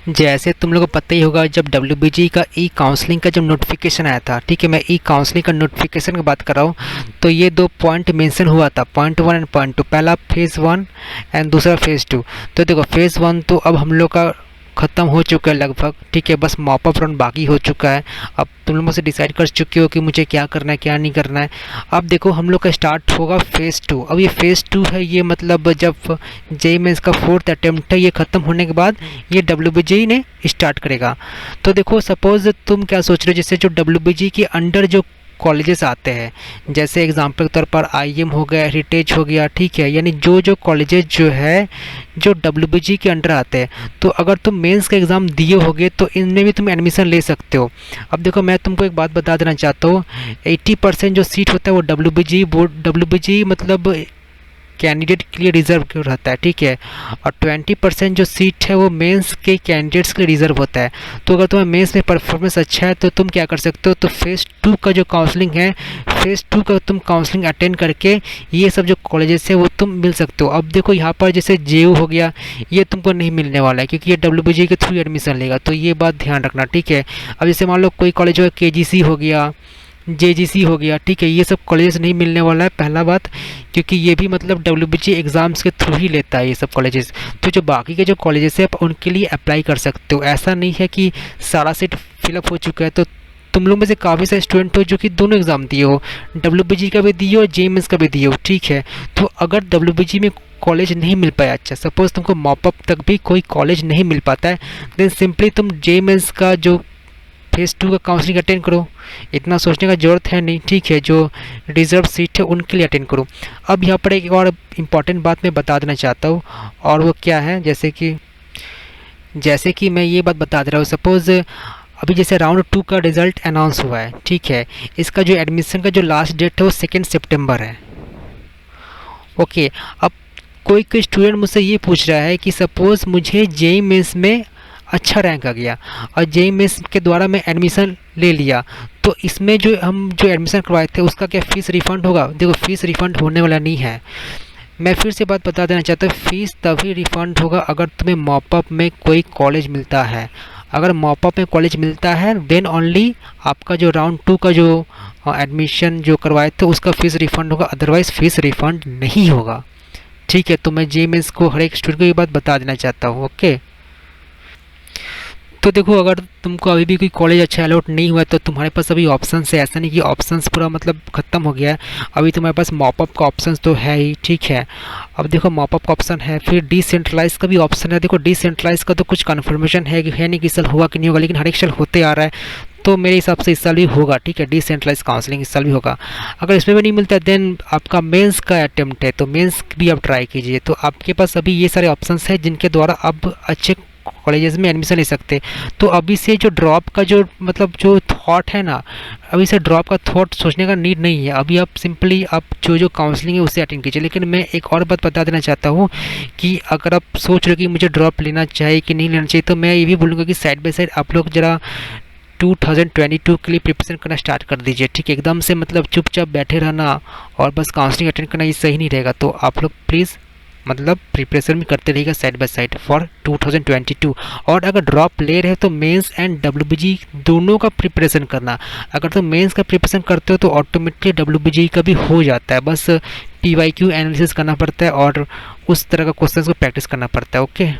जैसे तुम लोगों को पता ही होगा, जब डब्ल्यूबीजी का ई काउंसलिंग का जब नोटिफिकेशन आया था, ठीक है, मैं ई काउंसलिंग का नोटिफिकेशन की बात कर रहा हूँ, तो ये दो पॉइंट मेंशन हुआ था, पॉइंट 1 एंड पॉइंट 2। पहला फेज़ 1 एंड दूसरा फेज़ 2। तो देखो फेज़ 1 तो अब हम लोग का ख़त्म हो चुका है लगभग, ठीक है, बस मॉप अप राउंड बाकी हो चुका है। अब तुम लोग मुझसे डिसाइड कर चुके हो कि मुझे क्या करना है क्या नहीं करना है। अब देखो हम लोग का स्टार्ट होगा फेज़ 2। अब ये फेज़ 2 है, ये मतलब जब जेईई मेंस का 4th अटेम्प्ट है, ये ख़त्म होने के बाद ये डब्ल्यूबीजी ने स्टार्ट करेगा। तो देखो सपोज़ तुम क्या सोच रहे हो, जैसे जो डब्ल्यूबीजी के अंडर जो कॉलेजेस आते हैं, जैसे एग्जांपल के तौर पर आईएम हो गया, हेरिटेज हो गया, ठीक है, यानी जो जो कॉलेजेस जो है जो डब्ल्यूबीजी के अंडर आते हैं, तो अगर तुम मेंस का एग्ज़ाम दिए होगे तो इनमें भी तुम एडमिशन ले सकते हो। अब देखो मैं तुमको एक बात बता देना चाहता हूँ, 80% जो सीट होता है वो डब्ल्यूबीजी मतलब कैंडिडेट के लिए रिज़र्व क्यों रहता है, ठीक है, और 20% जो सीट है वो मेंस के कैंडिडेट्स के लिए रिज़र्व होता है। तो अगर तुम्हें मेंस में परफॉर्मेंस अच्छा है तो तुम क्या कर सकते हो, तो फेज़ 2 का जो काउंसलिंग है, फेज़ 2 का तुम काउंसलिंग अटेंड करके ये सब जो कॉलेजेस है वो तुम मिल सकते हो। अब देखो यहाँ पर जैसे जेयू हो गया, ये तुमको नहीं मिलने वाला है क्योंकि ये डब्ल्यूबीजी के थ्रू एडमिशन लेगा, तो ये बात ध्यान रखना, ठीक है। अब जैसे मान लो कोई कॉलेज हो, केजीसी हो गया, जेजीसी हो गया, ठीक है, ये सब कॉलेजेस नहीं मिलने वाला है, पहला बात, क्योंकि ये भी मतलब डब्ल्यूबीजी एग्ज़ाम्स के थ्रू ही लेता है ये सब कॉलेजेस। तो जो बाकी के जो कॉलेजेस है आप उनके लिए अप्लाई कर सकते हो। ऐसा नहीं है कि सारा सीट फिलअप हो चुका है। तो तुम लोग में से काफ़ी सारे स्टूडेंट हो जो कि दोनों एग्ज़ाम दिए हो, डब्ल्यूबीजी का भी दिए हो, जेईई मेंस का भी दिए हो, ठीक है। तो अगर डब्ल्यूबीजी में कॉलेज नहीं मिल पाया, अच्छा सपोज़ तुमको मॉपअप तक भी कोई कॉलेज नहीं मिल पाता है, देन सिंपली तुम जेईई मेंस का जो फेज़ 2 का काउंसलिंग अटेंड करो, इतना सोचने का ज़रूरत है नहीं, ठीक है। जो रिज़र्व सीट है उनके लिए अटेंड करो। अब यहाँ पर एक और इम्पॉर्टेंट बात मैं बता देना चाहता हूँ, और वो क्या है, जैसे कि मैं ये बात बता दे रहा हूँ, सपोज़ अभी जैसे राउंड 2 का रिज़ल्ट अनाउंस हुआ है, ठीक है, इसका जो एडमिशन का जो लास्ट डेट है वो 2 सितंबर है। ओके, अब कोई कोई स्टूडेंट मुझसे ये पूछ रहा है कि सपोज़ मुझे जेईई मेंस में अच्छा रैंक आ गया और जेईई मेंस के द्वारा मैं एडमिशन ले लिया, तो इसमें जो हम जो एडमिशन करवाए थे उसका क्या फ़ीस रिफ़ंड होगा? देखो फ़ीस रिफ़ंड होने वाला नहीं है। मैं फिर से बात बता देना चाहता हूँ, फ़ीस तभी रिफ़ंड होगा अगर तुम्हें मॉपअप में कोई कॉलेज मिलता है। अगर मॉपअप में कॉलेज मिलता है देन ओनली आपका जो राउंड 2 का जो एडमिशन जो करवाए थे उसका फ़ीस रिफ़ंड होगा, अदरवाइज़ फ़ीस रिफ़ंड नहीं होगा, ठीक है। तो मैं जेईई मेंस को हर एक स्टूडेंट को ये बात बता देना चाहता हूँ, ओके। तो देखो अगर तुमको अभी भी कोई कॉलेज अच्छा अलॉट नहीं हुआ है तो तुम्हारे पास अभी ऑप्शंस है, ऐसा नहीं कि ऑप्शंस पूरा मतलब ख़त्म हो गया है, अभी तुम्हारे पास मॉपअप का ऑप्शंस तो है ही, ठीक है। अब देखो मॉपअप का ऑप्शन है, फिर डिसेंट्रलाइज का भी ऑप्शन है। देखो डिसेंट्रलाइज का तो कुछ कन्फर्मेशन है नहीं कि इस साल हुआ कि नहीं होगा, लेकिन हर एक साल होते आ रहा है, तो मेरे हिसाब से इस साल भी होगा, ठीक है। डिसेंट्रलाइज काउंसलिंग इस साल भी होगा। अगर इसमें भी नहीं मिलता है देन आपका मेंस का अटेम्प्ट है, तो मेंस भी आप ट्राई कीजिए। तो आपके पास अभी ये सारे ऑप्शंस हैं जिनके द्वारा आप अच्छे कॉलेजेस में एडमिशन ले सकते। तो अभी से जो ड्रॉप का जो मतलब जो थॉट है ना, अभी से ड्रॉप का थॉट सोचने का नीड नहीं है। अभी आप सिंपली आप जो जो काउंसलिंग है उससे अटेंड कीजिए। लेकिन मैं एक और बात बता देना चाहता हूँ कि अगर आप सोच रहे हो कि मुझे ड्रॉप लेना चाहिए कि नहीं लेना चाहिए, तो मैं ये भी बोलूँगा कि साइड बाय साइड आप लोग ज़रा 2022 के लिए प्रिपरेशन करना स्टार्ट कर दीजिए, ठीक है। एकदम से मतलब चुपचाप बैठे रहना और बस काउंसलिंग अटेंड करना ये सही नहीं रहेगा। तो आप लोग प्लीज़ मतलब प्रिपरेशन भी करते रहिएगा साइड बाय साइड फॉर 2022। और अगर ड्रॉप ले रहे हो तो मेंस एंड डब्ल्यूबीजी दोनों का प्रिपरेशन करना। अगर तो मेंस का प्रिपरेशन करते हो तो ऑटोमेटिकली डब्ल्यूबीजी का भी हो जाता है, बस पीवाईक्यू एनालिसिस करना पड़ता है और उस तरह का क्वेश्चंस को प्रैक्टिस करना पड़ता है, ओके।